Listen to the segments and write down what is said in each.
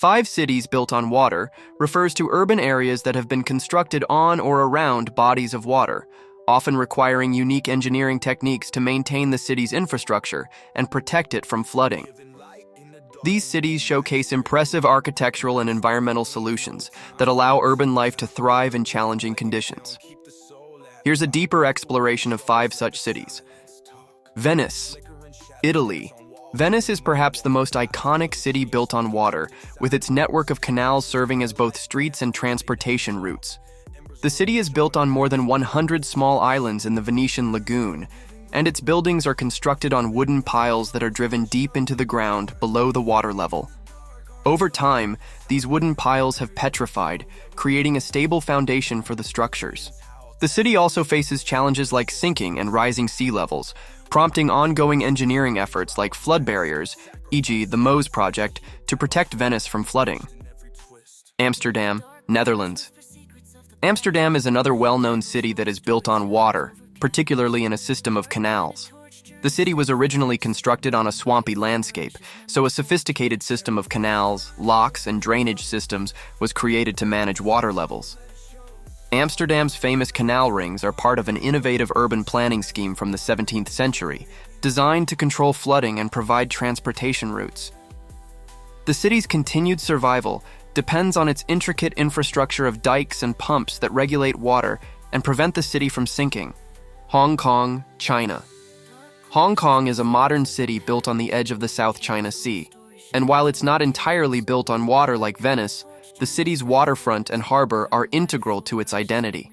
Five cities built on water refers to urban areas that have been constructed on or around bodies of water, often requiring unique engineering techniques to maintain the city's infrastructure and protect it from flooding. These cities showcase impressive architectural and environmental solutions that allow urban life to thrive in challenging conditions. Here's a deeper exploration of five such cities. Venice, Italy. Venice is perhaps the most iconic city built on water, with its network of canals serving as both streets and transportation routes. The city is built on more than 100 small islands in the Venetian lagoon, and its buildings are constructed on wooden piles that are driven deep into the ground below the water level. Over time, these wooden piles have petrified, creating a stable foundation for the structures. The city also faces challenges like sinking and rising sea levels, prompting ongoing engineering efforts like flood barriers, e.g. the Moes project, to protect Venice from flooding. Amsterdam, Netherlands. Amsterdam is another well-known city that is built on water, particularly in a system of canals. The city was originally constructed on a swampy landscape, so a sophisticated system of canals, locks, and drainage systems was created to manage water levels. Amsterdam's famous canal rings are part of an innovative urban planning scheme from the 17th century, designed to control flooding and provide transportation routes. The city's continued survival depends on its intricate infrastructure of dikes and pumps that regulate water and prevent the city from sinking. Hong Kong, China. Hong Kong is a modern city built on the edge of the South China Sea, and while it's not entirely built on water like Venice, the city's waterfront and harbor are integral to its identity.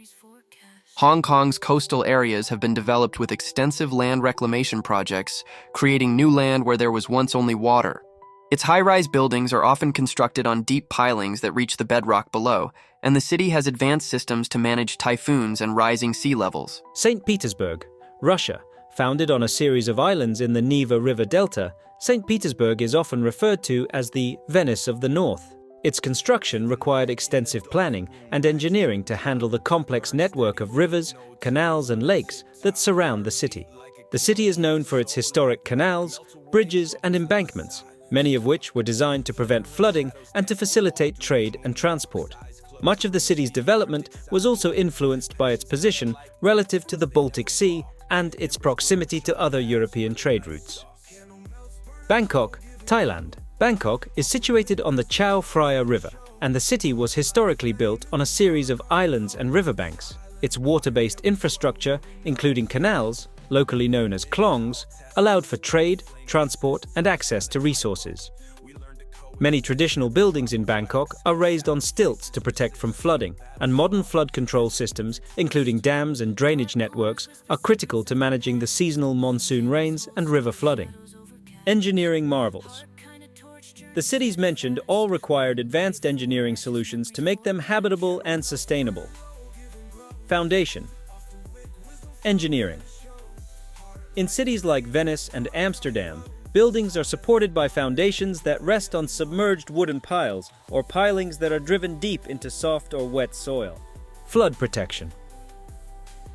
Hong Kong's coastal areas have been developed with extensive land reclamation projects, creating new land where there was once only water. Its high-rise buildings are often constructed on deep pilings that reach the bedrock below, and the city has advanced systems to manage typhoons and rising sea levels. St. Petersburg, Russia. Founded on a series of islands in the Neva River Delta, St. Petersburg is often referred to as the Venice of the North. Its construction required extensive planning and engineering to handle the complex network of rivers, canals, and lakes that surround the city. The city is known for its historic canals, bridges, and embankments, many of which were designed to prevent flooding and to facilitate trade and transport. Much of the city's development was also influenced by its position relative to the Baltic Sea and its proximity to other European trade routes. Bangkok, Thailand. Bangkok is situated on the Chao Phraya River, and the city was historically built on a series of islands and riverbanks. Its water-based infrastructure, including canals, locally known as klongs, allowed for trade, transport, and access to resources. Many traditional buildings in Bangkok are raised on stilts to protect from flooding, and modern flood control systems, including dams and drainage networks, are critical to managing the seasonal monsoon rains and river flooding. Engineering marvels. The cities mentioned all required advanced engineering solutions to make them habitable and sustainable. Foundation. Engineering. In cities like Venice and Amsterdam, buildings are supported by foundations that rest on submerged wooden piles or pilings that are driven deep into soft or wet soil. Flood protection.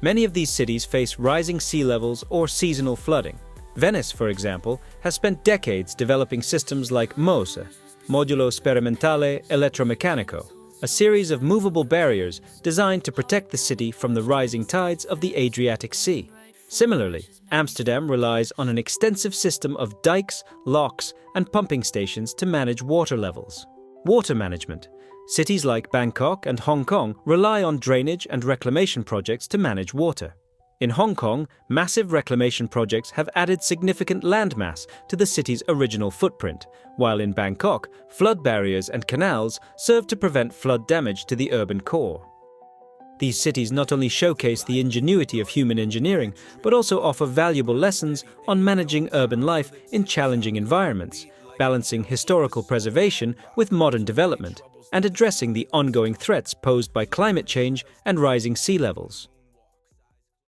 Many of these cities face rising sea levels or seasonal flooding. Venice, for example, has spent decades developing systems like MOSE, Modulo Sperimentale Elettromeccanico, a series of movable barriers designed to protect the city from the rising tides of the Adriatic Sea. Similarly, Amsterdam relies on an extensive system of dikes, locks, and pumping stations to manage water levels. Water management. Cities like Bangkok and Hong Kong rely on drainage and reclamation projects to manage water. In Hong Kong, massive reclamation projects have added significant landmass to the city's original footprint, while in Bangkok, flood barriers and canals serve to prevent flood damage to the urban core. These cities not only showcase the ingenuity of human engineering, but also offer valuable lessons on managing urban life in challenging environments, balancing historical preservation with modern development, and addressing the ongoing threats posed by climate change and rising sea levels.